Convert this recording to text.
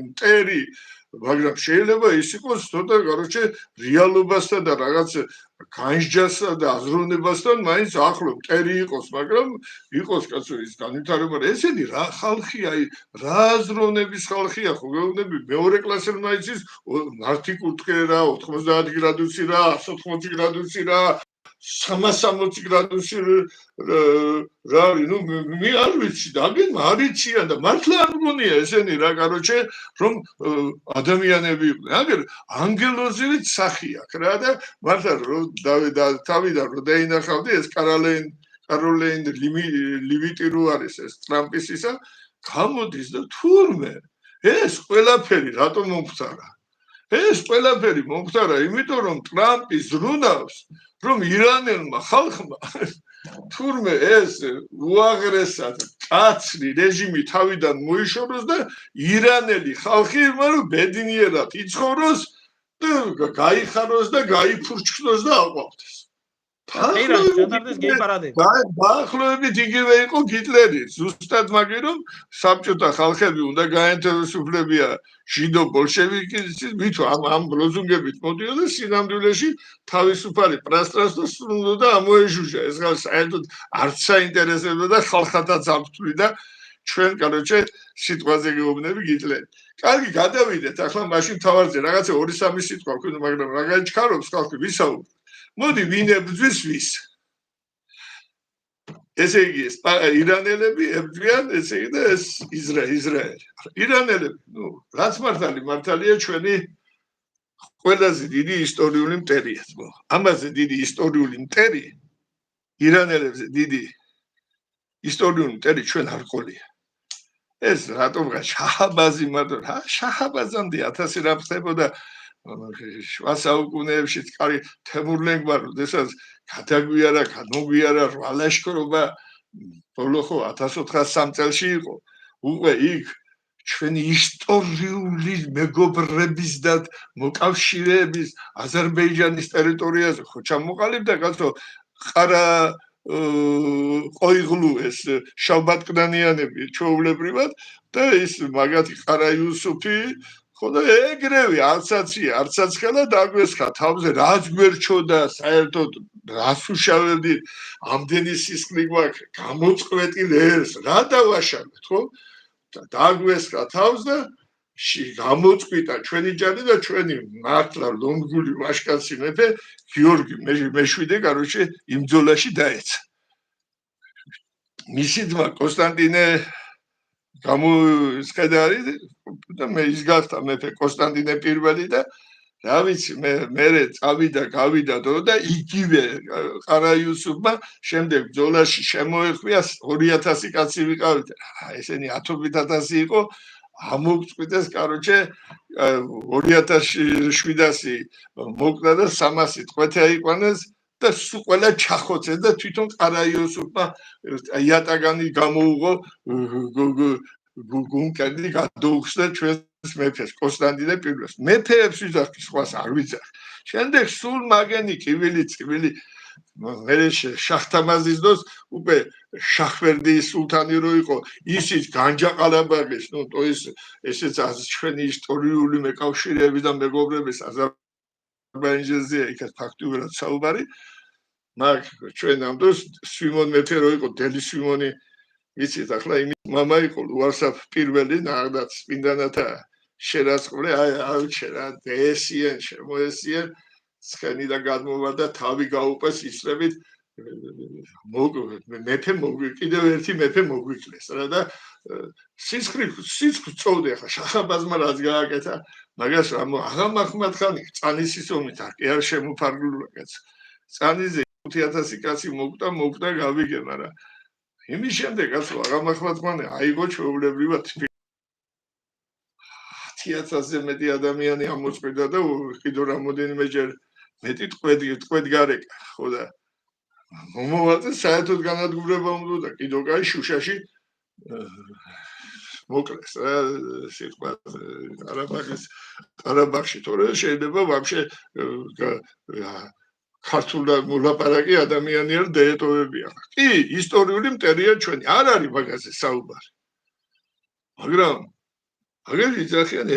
მტერი მაგრამ შეიძლება ის იყოს ცოტა короче რეალობასთან და რაღაც განსჯასთან და აზროვნებასთან მაინც ახლო მტერი იყოს მაგრამ იყოს კაცო ის განვითარება ესენი რა ხალხია რა აზროვნების ხალხია ხო გეუბნები მეორე კლასელმა იცის მართი კურთხე რა 90 გრადუსი რა 180 გრადუსი რა 360 გრადუსი რა ნუ მე არ ვიცი დაგენ არიციან და მართლა არ მგონია ესენი რა короче რომ ადამიანები იყვნენ აგერ ანგელოზივით სახი აქვს რა და მართლა თავიდან რო დაინახავდი ეს კაროლეინ ლივიტი რო არის ეს ტრამპის ისა გამოდის და თურმე ეს ყველაფერი რატომ მომხდარა ეს ყველაფერი მომხდარა იმიტომ რომ ტრამპი ზრუნავს რომ ირანელმა ხალხმა თურმე ეს უაღრესად კაცრი რეჟიმი თავიდან მოიშოროს და ირანელი ხალხი მაგრამ ბედნიერად იცხოვროს და გაიხაროს და გაიფურჩქნოს და აყვავდეს დაახლოებით იგივე იყო ჰიტლერი ზუსტად მაგ რომ საბჭოთა ხალხები უნდა გაინტერესებლებია ჟიდო ბოლშევიკის მით ამ ლოზუნგებით მოდიოდა სინამდვილეში თავისუფალი პრასტრასტოს უნდა ამოეჟუჟა ეს საერთოდ არც საინტერესებდა და ხალხადაც ამთვლიდა ჩვენ короче სიტყვაზე გეუბნები ჰიტლერი კარგი გადავიდეთ ახლა მაშინ თავარზე რაღაცა 2-3 სიტყვა ვქონდა მაგრამ რა გაიჩქარობს ხალხი ვისაუბროთ მოდი ვინ ებრძვის ვის ესე იგი ირანელები ებრძვიან ესე იგი და ეს ისრაელი ირანელები ნუ რაც მართალია ჩვენი ყველაზე დიდი ისტორიული მტერია ამაზე დიდი ისტორიული მტერი ირანელებზე დიდი ისტორიული მტერი ჩვენ არ ყოლია ეს რატომღა შაჰაბაზი მაგრამ რა შაჰაბაზამდე 1000 რა ხდებოდა შუა საუკუნეებში კარი თემურლენგმა როდესაც გადაგვიარა გამოგვიარა რვალაშქრობა ბოლო ხო 1403 წელში იყო უკვე იქ ჩვენი ისტორიული მეგობრების და მოკავშირეების აზერბაიჯანის ტერიტორიაზე ხო ჩამოყალიბდა კაცო ყარა ყოიღლუ ეს შავბატკნანიანები ჩაულებრივად და ის მაგათი ყარა იუსუფი ხო და ეგრევე არცაც ხელა დაგვესხა თავზე რაც გვერჩოდა საერთოდ რას უშავებდი ამდენი სისხლი გვაქვს გამოწყვეტილ ერს რა დავაშალეთ ხო დაგვესხა თავზე გამოწყვიტა ჩვენი ჯარი და ჩვენი მართლა ლონგული ვაშკაცი მეფე გიორგი მეშვიდე короче იმ ბრძოლაში დაეცა მისი ძმა კონსტანტინე გამოსხედარი და მე ის გახდა მეფე კონსტანტინე პირველი და რა ვიცი მე გავიდა დრო და იგივე ყარა იუსუფმა შემდეგ ბრძოლაში შემოეხვია 2000 კაცი ვიყავით ესენი 10,000 იყო ამოწყვიტეს короче 2700 მოკდა და 300 ტყვეთი აიყვანეს და სულ ყველა ჩახოცეს და თვითონ ყარა იუსუფმა იატაგანი გამოუღო გუნკერდი გადაუხსნა ჩვენს მეფეს კონსტანტინე პირველს მეფეებს ვიძახი სხვას არ ვიძახი შემდეგ სულ მაგენი კივილი მე შახტამაზის დროს უკვე შახვერდის სულთანი რო იყო ისიც განჯაყალაბაგის ნუ то ესეც ჩვენი ისტორიული მეკავშირეები და მეგობრების აზერბაიჯანზე იქაც ფაქტიურად საუბარი მაგ ჩვენ ამ დროს სვიმონ მეფე რო იყო დელი სვიმონი იცით ახლა იმის მამა იყო ლუარსაფ პირველი ნახდაც წმინდანათა შერაცხული აუჩერა დესიან შემოესიან ცხენი და გადმოვა და თავი გაუპეს ისრებით მეფე კიდევ ერთი მეფე მოგვიკლეს რა და სისხლი წოვდი ახლა შახაბაზმა რაც გააკეთა მაგას აღარ მახმატხანი წანისის ომით არ კი არ შემოფარგლულაკაც წანიზე 5000 კაცი მოკდა გავიგე მაგრამ იმის შემდეგ ასე აღარ მახმატხანი აიღო ჩვეულებრივად 10000-ზე მეტი ადამიანი ამოწყვიტა და კიდევ რამოდენიმეჯერ მეტი ტყვედგარეკა ხო და მომავალზე საერთოდ განადგურება უნდა კიდევ კაი შუშაში მოკლეს რა სიტყვა ყარაბაღში თორე შეიძლება ვაფშე ქართულ მოლაპარაკი ადამიანი არ დაეტოვებია კი ისტორიული მტერია ჩვენი არ არის მაგაზე საუბარი მაგრამ აგერ იძახიან